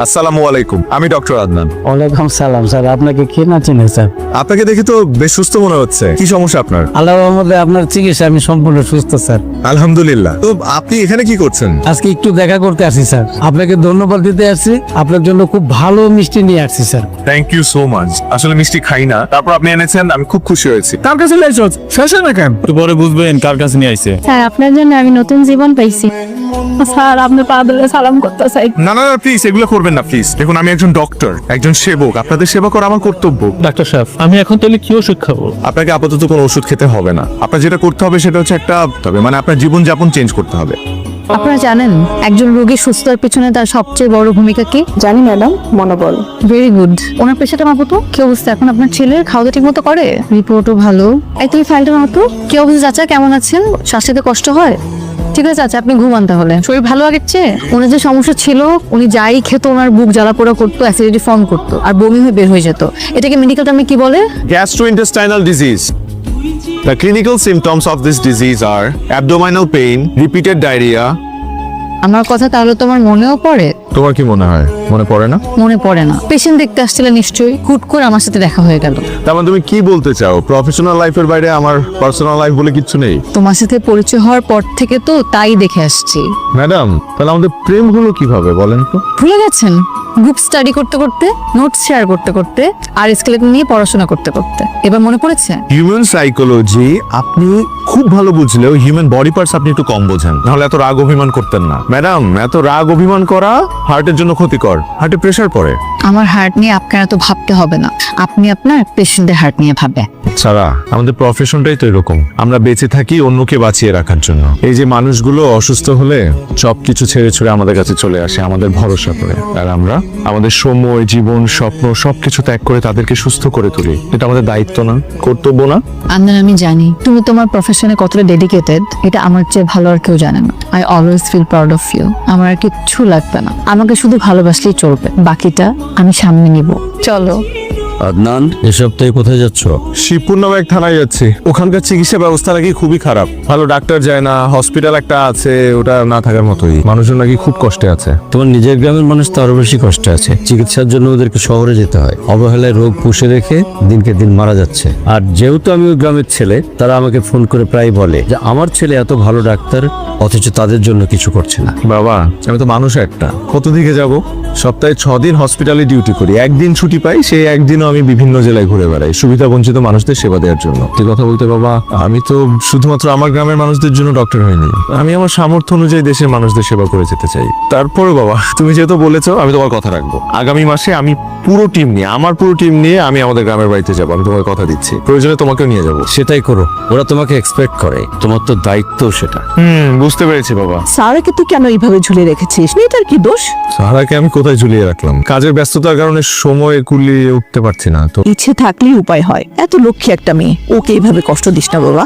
আসসালামু আলাইকুম, আমি ডক্টর আদনান। ওয়ালাইকুম সালাম স্যার, আপনাকে কে না চিনে স্যার? আপনাকে দেখে তো বেশ সুস্থ মনে হচ্ছে। কি সমস্যা আপনার? আল্লাহর রহমতে আপনার চিকিৎসা আমি সম্পূর্ণ সুস্থ স্যার। আলহামদুলিল্লাহ। তো আপনি এখানে কি করছেন? আজকে একটু দেখা করতে আসি স্যার, আপনাকে ধন্যবাদ দিতে আসছি। আপনার জন্য খুব ভালো মিষ্টি নিয়ে আসছি sir. Thank you so much. আসলে মিষ্টি খাই না, তারপর আপনি এনেছেন, আমি খুব খুশি হয়েছি। কার কাছে লাইছো শেষ না কেন? একটু পরে বুঝবেন কার কাছে নিয়ে আইছে। স্যার আপনার জন্য আমি নতুন জীবন পাইছি। স্যার আপনি পা ধরে সালাম করতে চাই। না না প্লিজ এগুলো করবেন না প্লিজ। দেখুন আমি একজন ডক্টর, একজন সেবক, আপনাদের সেবা করা আমার কর্তব্য। ডাক্তার সাহেব, আমি এখন তাহলে কি ওষুধ খাবো? আপনাকে আপাতত কোনো ওষুধ খেতে হবে না। আপনার যেটা করতে হবে সেটা হচ্ছে মানে আপনার জীবনযাপন চেঞ্জ করতে হবে। আপনারা জানেন একজন রোগী সুস্থতার পিছনে তার সবচেয়ে বড় ভূমিকা কি? জানি ম্যাডাম, মনোবল। Very good. ওনার পেশাটা মাপো তো, কি অবস্থা এখন আপনার ছেলের? খাওয়া দাওয়া ঠিক মতো করে? রিপোর্টও ভালো। এই তুমি ফাইলটা মাপো। কি অবস্থা চাচা, কেমন আছেন? শ্বাস নিতে কষ্ট হয়? ঠিক আছে চাচা, আপনি ঘুমান তাহলে। শরীর ভালো আগের চেয়ে? ওনার যে সমস্যা ছিল, উনি যাই খেত ওনার বুক জ্বালা পোড়া করতো, অ্যাসিডিটি ফর্ম করতো আর বমি হয়ে বের হয়ে যেত। এটাকে মেডিকেল টার্মে কি বলে? Gastrointestinal disease. The clinical symptoms of this disease are abdominal pain, repeated diarrhea. আমার কথা তাহলে তোমার মনেও পড়ে? তোমার কি মনে হয় মনে পড়ে না? মনে পড়ে না। পেশেন্ট দেখতে আসছিলে নিশ্চয়ই, হুট করে আমার সাথে দেখা হয়ে গেল। তার মানে তুমি কি বলতে চাও প্রফেশনাল লাইফের বাইরে আমার পার্সোনাল লাইফ বলে কিচ্ছু নেই? তোমার সাথে পরিচয় হওয়ার পর থেকে তো তাই দেখে আসছি। ম্যাডাম, তাহলে আমাদের প্রেম হলো কিভাবে বলেন তো? ভুলে গেছেন? গ্রুপ স্টাডি করতে করতে, নোটস শেয়ার করতে করতে আর স্কেলেটন নিয়ে পড়াশোনা করতে করতে। এবার মনে পড়েছে? হিউম্যান সাইকোলজি আপনি খুব ভালো বুঝলেও হিউম্যান বডি পার্টস আপনি একটু কম বোঝেন। নাহলে এত রাগ অভিমান করতেন না। ম্যাডাম, এত রাগ অভিমান করা হার্টের জন্য ক্ষতিকর। হার্টে প্রেসার পড়ে। আমার হার্ট নিয়ে আপনার এত ভাবতে হবে না, আপনি আপনার পেশেন্টের হার্ট নিয়ে ভাবে। সারা, আমাদের প্রফেশনটাই তো এরকম। আমরা বেঁচে থাকি অন্যকে বাঁচিয়ে রাখার জন্য। এই যে মানুষগুলো অসুস্থ হলে সবকিছু ছেড়ে ছুড়ে আমাদের কাছে চলে আসে আমাদের ভরসা করে, আর আমরা আমাদের সময়, জীবন, স্বপ্ন সবকিছু ত্যাগ করে তাদেরকে সুস্থ করে তুলি। এটা আমাদের দায়িত্ব না, কর্তব্য না? আন্দান, আমি জানি তুমি তোমার প্রফেশনে কতটা ডেডিকেটেড, এটা আমার চেয়ে ভালো আর কেউ জানে না। I always feel proud of you. আমার আর কিচ্ছু লাগবে না, আমাকে শুধু ভালোবাসলেই চলবে, বাকিটা আমি সামনে নিব। চলো। আদনান, এ সপ্তাহে কোথায় যাচ্ছ? শিবপুর নামে এক থানায় যাচ্ছি। ওখানকার চিকিৎসা ব্যবস্থা নাকি খুবই খারাপ। ভালো ডাক্তার যায় না, হসপিটাল একটা আছে ওটা না থাকার মতোই। মানুষজন নাকি খুব কষ্টে আছে। তোমার নিজের গ্রামের মানুষ তো আরো বেশি কষ্টে আছে। চিকিৎসার জন্য ওদেরকে শহরে যেতে হয়। অবহেলায় রোগ পুষে রেখে দিনকে দিন মারা যাচ্ছে। আর যেহেতু আমি ওই গ্রামের ছেলে, তারা আমাকে ফোন করে প্রায় বলে যে আমার ছেলে এত ভালো ডাক্তার, অথচ তাদের জন্য কিছু করছে না। বাবা, আমি তো মানুষ একটা, কত দিকে যাব? সপ্তাহে 6 দিন হসপিটালে ডিউটি করি, একদিন ছুটি পাই। সেই একদিনও আমি বিভিন্ন জেলায় ঘুরে বেড়াই সুবিধা বঞ্চিত মানুষদের সেবা দেওয়ার জন্য। এই কথা বলতে বাবা, আমি তো শুধুমাত্র আমার গ্রামের মানুষদের জন্য ডক্টর হইনি, আমি আমার সামর্থ্য অনুযায়ী দেশের মানুষদের সেবা করে যেতে চাই। তারপরে বাবা, তুমি যেহেতু বলেছো আমি তোমার কথা রাখবো। আগামী মাসে আমি আমার পুরো টিম নিয়ে আমি আমাদের গ্রামের বাড়িতে যাবো। আমি তোমাকে কথা দিচ্ছি, প্রয়োজনে তোমাকেও নিয়ে যাবো। সেটাই করো, ওরা তোমাকে এক্সপেক্ট করে, তোমার তো দায়িত্ব সেটা। বুঝতে পেরেছি বাবা। সারাকে তুই কেন এইভাবে ঝুলিয়ে রেখেছিস? মেয়েটার কি দোষ? সারাকে আমি কোথায় ঝুলিয়ে রাখলাম? কাজের ব্যস্ততার কারণে সময় কুলিয়ে উঠতে পারছি না তো। ইচ্ছে থাকলেই উপায় হয়। এত লক্ষ্মী একটা মেয়ে, ওকে এইভাবে কষ্ট দিস না বাবা।